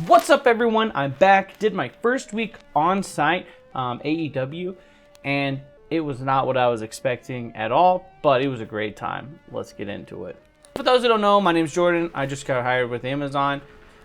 What's up, everyone? I'm back. Did my first week on site, AEW, and it was not what I was expecting at all, but it was a great time. Let's get into it. For those who don't know, my name's Jordan. I just got hired with Amazon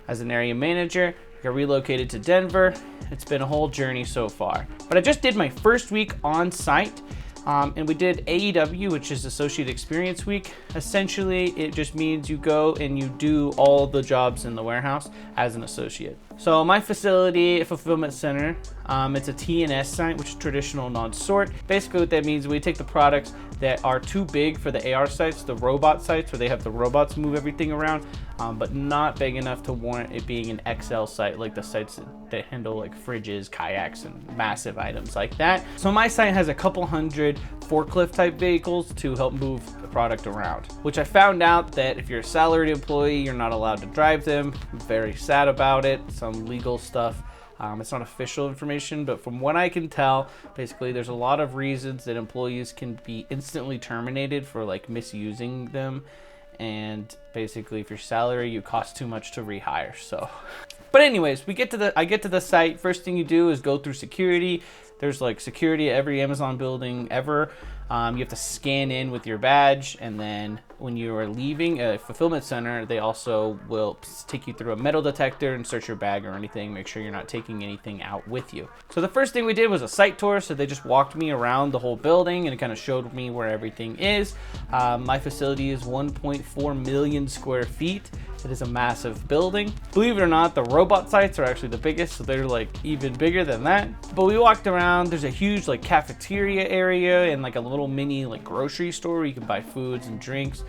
as an area manager. Got relocated to Denver. It's been a whole journey so far. But I just did my first week on site. And we did AEW, which is Associate Experience Week. Essentially, it just means you go and you do all the jobs in the warehouse as an associate. So my facility, a fulfillment center, it's a T&S site, which is traditional non-sort. Basically what that means, we take the products that are too big for the AR sites, the robot sites, where they have the robots move everything around, but not big enough to warrant it being an XL site, like the sites that handle like fridges, kayaks, and massive items like that. So my site has a couple hundred forklift type vehicles to help move the product around, which I found out that if you're a salaried employee, you're not allowed to drive them. I'm very sad about it. Some legal stuff. It's not official information, but from what I can tell, basically there's a lot of reasons that employees can be instantly terminated for like misusing them. And basically if you're salary, you cost too much to rehire. So, but anyways, I get to the site. First thing you do is go through security. There's like security at every Amazon building ever. You have to scan in with your badge, and then when you are leaving a fulfillment center, they also will take you through a metal detector and search your bag or anything, make sure you're not taking anything out with you. So the first thing we did was a site tour. So they just walked me around the whole building and it kind of showed me where everything is. My facility is 1.4 million square feet. It is a massive building. Believe it or not, the robot sites are actually the biggest, so they're like even bigger than that. But we walked around. There's a huge like cafeteria area and like a little mini like grocery store where you can buy foods and drinks.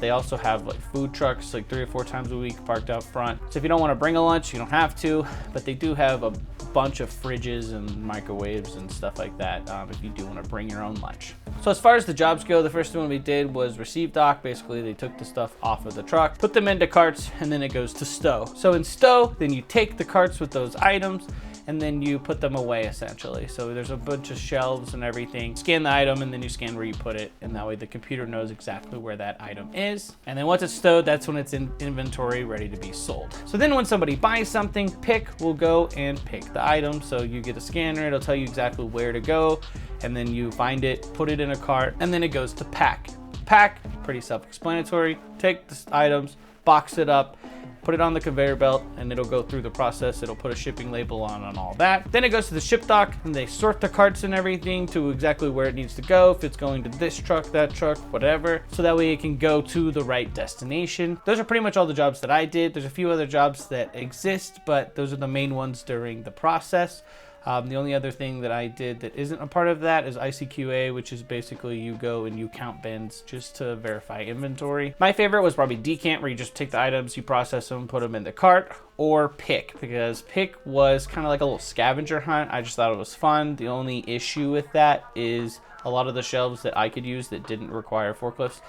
They also have like food trucks like 3 or 4 times a week parked out front. So if you don't want to bring a lunch, you don't have to, but they do have a bunch of fridges and microwaves and stuff like that if you do want to bring your own lunch. So as far as the jobs go, the first one we did was receive dock. Basically, they took the stuff off of the truck, put them into carts, and then it goes to stow. So in stow, then you take the carts with those items and then you put them away essentially. So there's a bunch of shelves and everything. Scan the item and then you scan where you put it, and that way the computer knows exactly where that item is. And then once it's stowed, that's when it's in inventory ready to be sold. So then when somebody buys something, pick will go and pick the item. So you get a scanner, it'll tell you exactly where to go, and then you find it, put it in a cart, and then it goes to pack. Pack, pretty self-explanatory. Take the items, box it up, put it on the conveyor belt, and it'll go through the process. It'll put a shipping label on and all that. Then it goes to the ship dock, and they sort the carts and everything to exactly where it needs to go. If it's going to this truck, that truck, whatever. So that way it can go to the right destination. Those are pretty much all the jobs that I did. There's a few other jobs that exist, but those are the main ones during the process. The only other thing that I did that isn't a part of that is ICQA, which is basically you go and you count bins just to verify inventory. My favorite was probably decant, where you just take the items, you process them, put them in the cart, or pick, because pick was kind of like a little scavenger hunt. I just thought it was fun. The only issue with that is a lot of the shelves that I could use that didn't require forklifts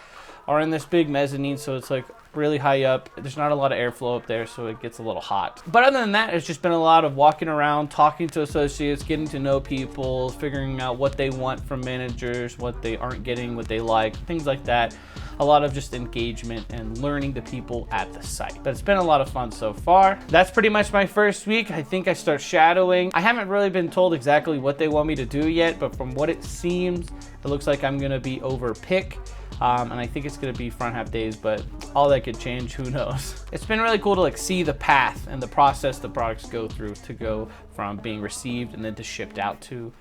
are in this big mezzanine, so it's like really high up. There's not a lot of airflow up there, so it gets a little hot. But other than that, it's just been a lot of walking around, talking to associates, getting to know people, figuring out what they want from managers, what they aren't getting, what they like, things like that. A lot of just engagement and learning the people at the site. But it's been a lot of fun so far. That's pretty much my first week. I think I start shadowing. I haven't really been told exactly what they want me to do yet, but from what it seems, it looks like I'm gonna be over pick. And I think it's gonna be front half days, but all that could change, who knows. It's been really cool to like see the path and the process the products go through to go from being received and then to shipped out to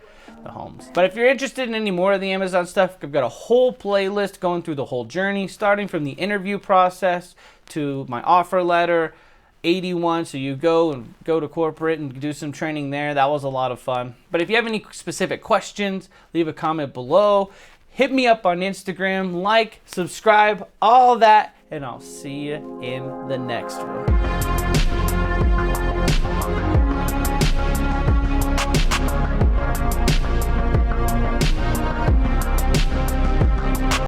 the homes. But if you're interested in any more of the Amazon stuff, I've got a whole playlist going through the whole journey, starting from the interview process to my offer letter, 81, so you go to corporate and do some training there. That was a lot of fun. But if you have any specific questions, leave a comment below. Hit me up on Instagram, like, subscribe, all that, and I'll see you in the next one.